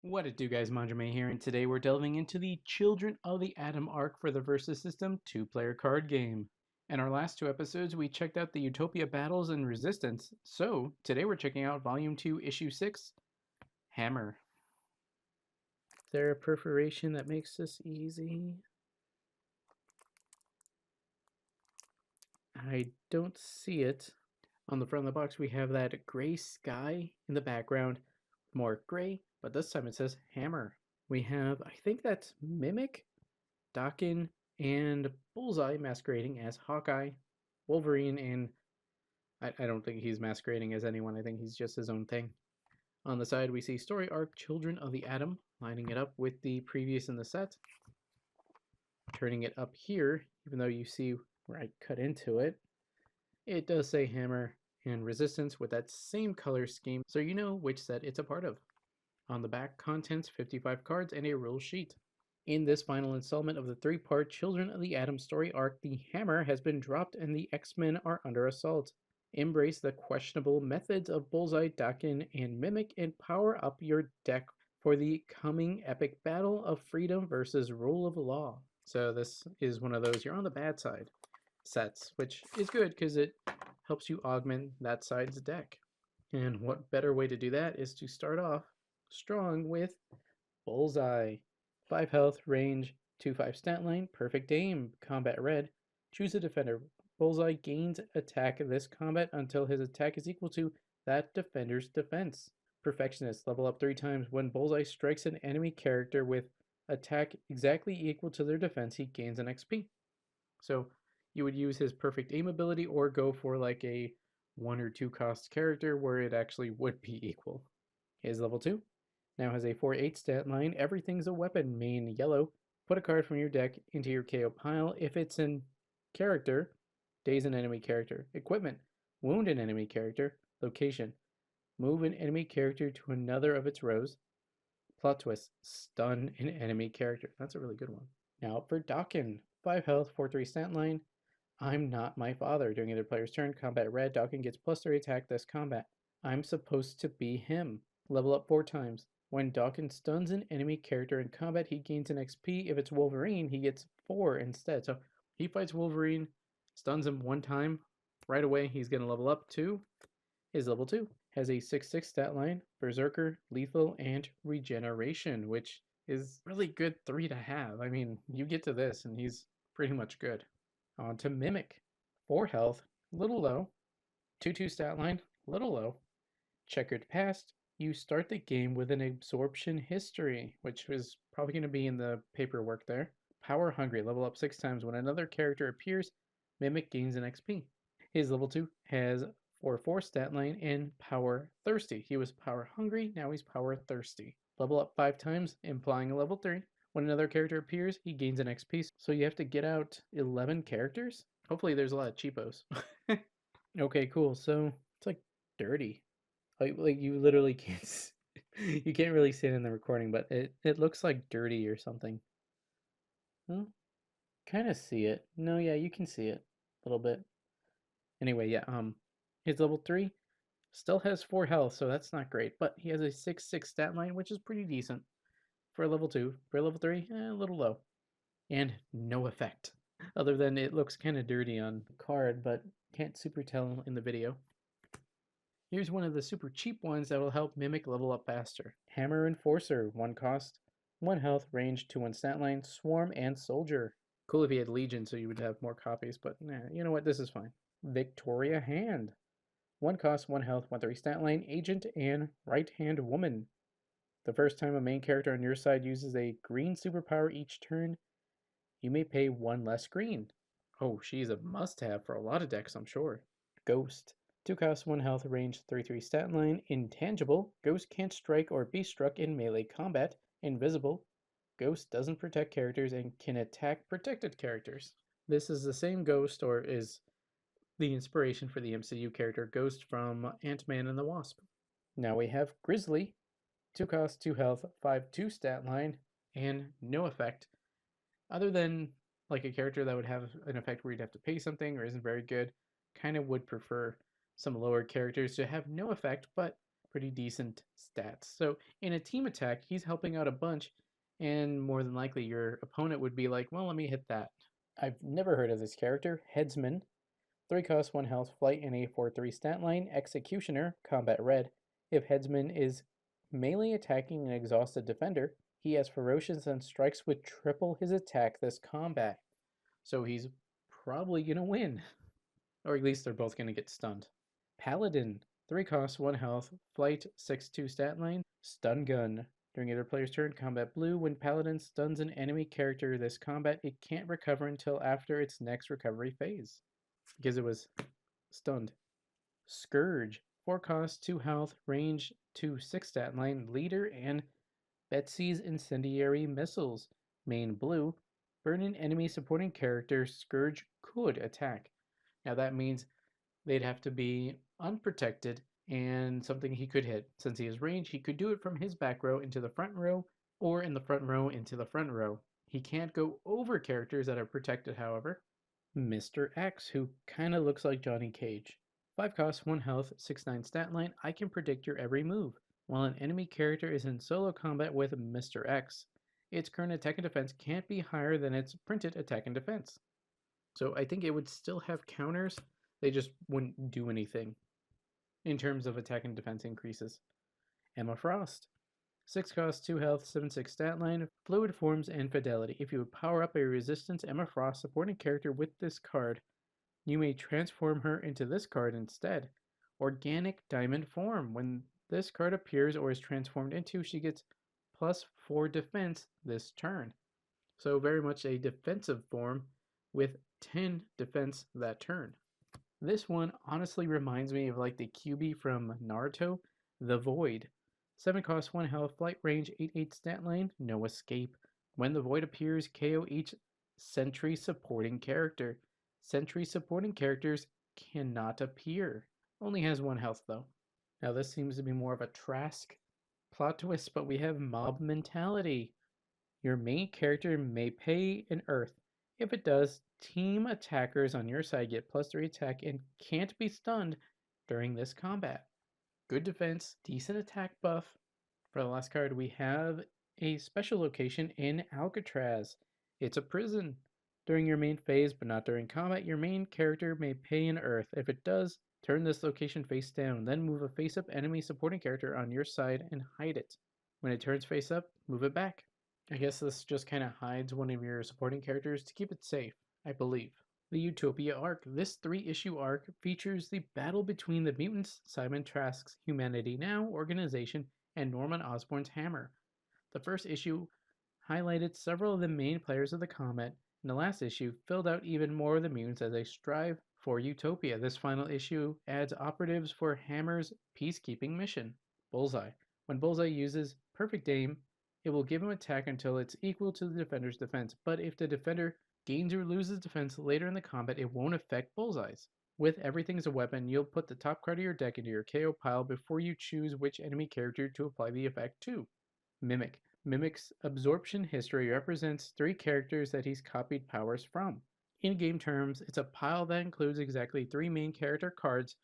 What it do, guys? Manjoume here, and today we're delving into the Children of the Atom arc for the Versus System 2-player card game. In our last two episodes, we checked out the Utopia battles and Resistance, so today we're checking out Volume 2, Issue 6, H.A.M.M.E.R. Is there a perforation that makes this easy? I don't see it. On the front of the box, we have that gray sky in the background, more gray, but this time it says Hammer. We have, I think that's Mimic, Dakin, and Bullseye masquerading as Hawkeye, Wolverine, and I don't think he's masquerading as anyone. I think he's just his own thing. On the side, we see story arc Children of the Atom, lining it up with the previous in the set. Turning it up here, even though you see where I cut into it, it does say Hammer and Resistance with that same color scheme, so you know which set it's a part of. On the back, contents 55 cards and a rule sheet. In this final installment of the three-part Children of the Atom story arc, the hammer has been dropped and the X-Men are under assault. Embrace the questionable methods of Bullseye, Dakin, and Mimic and power up your deck for the coming epic battle of freedom versus rule of law. So this is one of those you're on the bad side sets, which is good because it helps you augment that side's deck. And what better way to do that is to start off strong with Bullseye. 5 health, range, 2/5 stat line, perfect aim, combat red. Choose a defender. Bullseye gains attack this combat until his attack is equal to that defender's defense. Perfectionist, level up 3 times. When Bullseye strikes an enemy character with attack exactly equal to their defense, he gains an XP. So you would use his perfect aim ability or go for like a 1 or 2 cost character where it actually would be equal. His level 2 now has a 4/8 stat line. Everything's a weapon, main yellow. Put a card from your deck into your KO pile. If it's an character, daze an enemy character. Equipment, wound an enemy character. Location, move an enemy character to another of its rows. Plot twist, stun an enemy character. That's a really good one. Now for Dakin, 5 health, 4/3 stat line. I'm not my father. During either player's turn, combat red, Dakin gets +3 attack this combat. I'm supposed to be him. Level up 4 times. When Dakin stuns an enemy character in combat, he gains an XP. If it's Wolverine, he gets 4 instead. So he fights Wolverine, stuns him 1 time. Right away, he's going to level up to his level 2. Has a 6/6 stat line, Berserker, Lethal, and Regeneration, which is really good 3 to have. I mean, you get to this, and he's pretty much good. On to Mimic. 4 health, little low. 2/2 stat line, little low. Checkered past. You start the game with an absorption history, which is probably going to be in the paperwork there. Power hungry, level up 6 times. When another character appears, Mimic gains an XP. His level 2 has 4/4 stat line and power thirsty. He was power hungry, now he's power thirsty. Level up 5 times, implying a level 3. When another character appears, he gains an XP. So you have to get out 11 characters? Hopefully there's a lot of cheapos. Okay, cool. So it's like dirty. Like you literally can't you can't really see it in the recording, but it looks like dirty or something. Well, kind of see it. No, yeah, you can see it a little bit. Anyway, yeah, his level 3 still has 4 health, so that's not great, but he has a 6/6 stat line, which is pretty decent for a level 2. For a level 3, a little low. And no effect, other than it looks kind of dirty on the card, but can't super tell in the video. Here's one of the super cheap ones that will help Mimic level up faster. Hammer Enforcer, 1 cost, 1 health, range, 2/1 stat line, Swarm, and Soldier. Cool if he had Legion so you would have more copies, but nah, you know what, this is fine. Victoria Hand, 1 cost, 1 health, 1/3 stat line, Agent, and Right Hand Woman. The first time a main character on your side uses a green superpower each turn, you may pay 1 less green. Oh, she's a must-have for a lot of decks, I'm sure. Ghost. 2 costs, 1 health, range, 3/3 stat line, intangible. Ghost can't strike or be struck in melee combat. Invisible. Ghost doesn't protect characters and can attack protected characters. This is the same Ghost, or is the inspiration for the MCU character Ghost from Ant-Man and the Wasp. Now we have Grizzly. 2 costs, 2 health, 5/2 stat line, and no effect. Other than like a character that would have an effect where you'd have to pay something or isn't very good, kind of would prefer some lower characters to have no effect, but pretty decent stats. So in a team attack, he's helping out a bunch, and more than likely your opponent would be like, well, let me hit that. I've never heard of this character, Headsman. 3 cost, 1 health, flight, and a 4/3 stat line, Executioner, combat red. If Headsman is melee attacking an exhausted defender, he has ferocious and strikes with triple his attack this combat. So he's probably gonna win. Or at least they're both gonna get stunned. Paladin, 3 cost, 1 health, flight, 6/2 stat line, stun gun. During either player's turn, combat blue, when Paladin stuns an enemy character this combat, it can't recover until after its next recovery phase. Because it was stunned. Scourge, 4 cost, 2 health, range 2 6 stat line, leader, and Betsy's incendiary missiles. Main blue, burn an enemy supporting character Scourge could attack. Now that means they'd have to be unprotected and something he could hit. Since he has range, he could do it from his back row into the front row or in the front row into the front row. He can't go over characters that are protected, however. Mr. X, who kinda looks like Johnny Cage. 5 cost, 1 health, 6/9 stat line, I can predict your every move. While an enemy character is in solo combat with Mr. X, its current attack and defense can't be higher than its printed attack and defense. So I think it would still have counters, they just wouldn't do anything in terms of attack and defense increases. Emma Frost. 6 cost, 2 health, 7/6 stat line, fluid forms, and fidelity. If you would power up a resistance Emma Frost supporting character with this card, you may transform her into this card instead. Organic diamond form. When this card appears or is transformed into, she gets +4 defense this turn. So very much a defensive form with 10 defense that turn. This one honestly reminds me of like the QB from Naruto, the Void. 7 cost, 1 health, flight range, 8/8 stat line, no escape. When the Void appears, KO each sentry supporting character. Sentry supporting characters cannot appear. Only has 1 health though. Now this seems to be more of a Trask plot twist, but we have mob mentality. Your main character may pay an earth. If it does, team attackers on your side get +3 attack and can't be stunned during this combat. Good defense, decent attack buff. For the last card, we have a special location in Alcatraz. It's a prison. During your main phase, but not during combat, your main character may pay an earth. If it does, turn this location face down, then move a face up enemy supporting character on your side and hide it. When it turns face up, move it back. I guess this just kind of hides one of your supporting characters to keep it safe, I believe. The Utopia arc. This 3-issue arc features the battle between the mutants, Simon Trask's Humanity Now organization, and Norman Osborn's Hammer. The first issue highlighted several of the main players of the Comet, and the last issue filled out even more of the mutants as they strive for Utopia. This final issue adds operatives for Hammer's peacekeeping mission, Bullseye. When Bullseye uses Perfect Aim, it will give him attack until it's equal to the defender's defense, but if the defender gains or loses defense later in the combat, it won't affect Bullseye's. With everything as a weapon, you'll put the top card of your deck into your KO pile before you choose which enemy character to apply the effect to. Mimic. Mimic's absorption history represents 3 characters that he's copied powers from. In game terms, it's a pile that includes exactly 3 main character cards,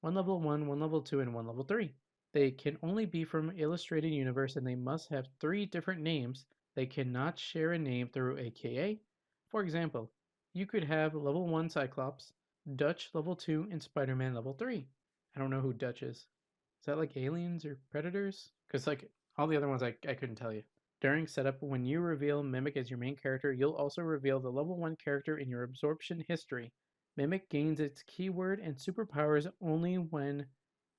1 level 1, 1 level 2, and 1 level 3. They can only be from Illustrated Universe and they must have 3 different names. They cannot share a name through AKA. For example, you could have level 1 Cyclops, Dutch level 2, and Spider-Man level 3. I don't know who Dutch is. Is that like aliens or predators? Because like all the other ones I couldn't tell you. During setup, when you reveal Mimic as your main character, you'll also reveal the level 1 character in your absorption history. Mimic gains its keyword and superpowers only when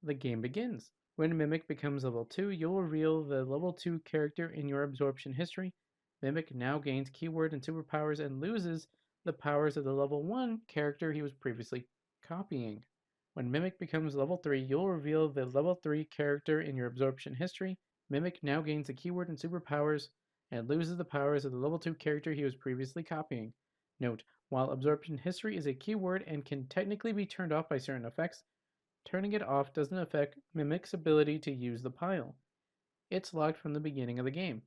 the game begins. When Mimic becomes level 2, you'll reveal the level 2 character in your absorption history. Mimic now gains keyword and superpowers and loses the powers of the level 1 character he was previously copying. When Mimic becomes level 3, you'll reveal the level 3 character in your absorption history. Mimic now gains the keyword and superpowers and loses the powers of the level 2 character he was previously copying. Note, while absorption history is a keyword and can technically be turned off by certain effects, turning it off doesn't affect Mimic's ability to use the pile. It's locked from the beginning of the game.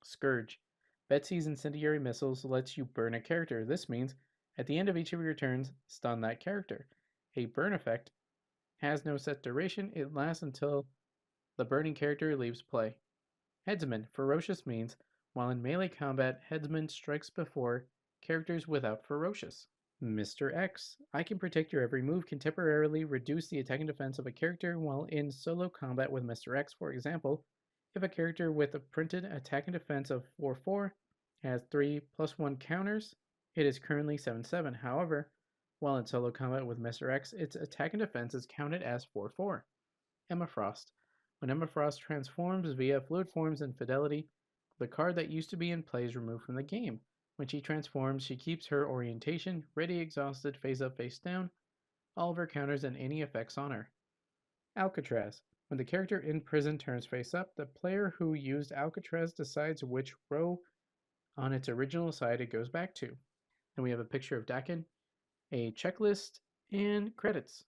Scourge. Betsy's incendiary missiles lets you burn a character. This means, at the end of each of your turns, stun that character. A burn effect has no set duration. It lasts until The burning character leaves play. Headsman, ferocious means, while in melee combat, headsman strikes before characters without ferocious. Mr. X, I can predict your every move, can temporarily reduce the attack and defense of a character while in solo combat with Mr. X. For example, if a character with a printed attack and defense of 4/4 has 3+1 counters, it is currently 7/7. However, while in solo combat with Mr. X, its attack and defense is counted as 4/4. Emma Frost. When Emma Frost transforms via fluid forms and fidelity, the card that used to be in play is removed from the game. When she transforms, she keeps her orientation, ready, exhausted, face up, face down, all of her counters, and any effects on her. Alcatraz. When the character in prison turns face up, the player who used Alcatraz decides which row on its original side it goes back to. Then we have a picture of Dakin, a checklist, and credits.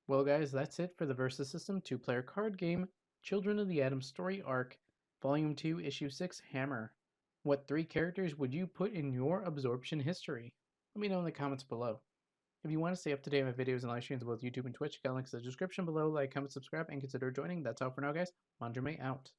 Well, guys, that's it for the Versus System 2-player card game, Children of the Atom Story Arc, Volume 2, Issue 6, Hammer. What 3 characters would you put in your absorption history? Let me know in the comments below. If you want to stay up to date on my videos and live streams on both YouTube and Twitch, check out links in the description below. Like, comment, subscribe, and consider joining. That's all for now, guys. Manjoume out.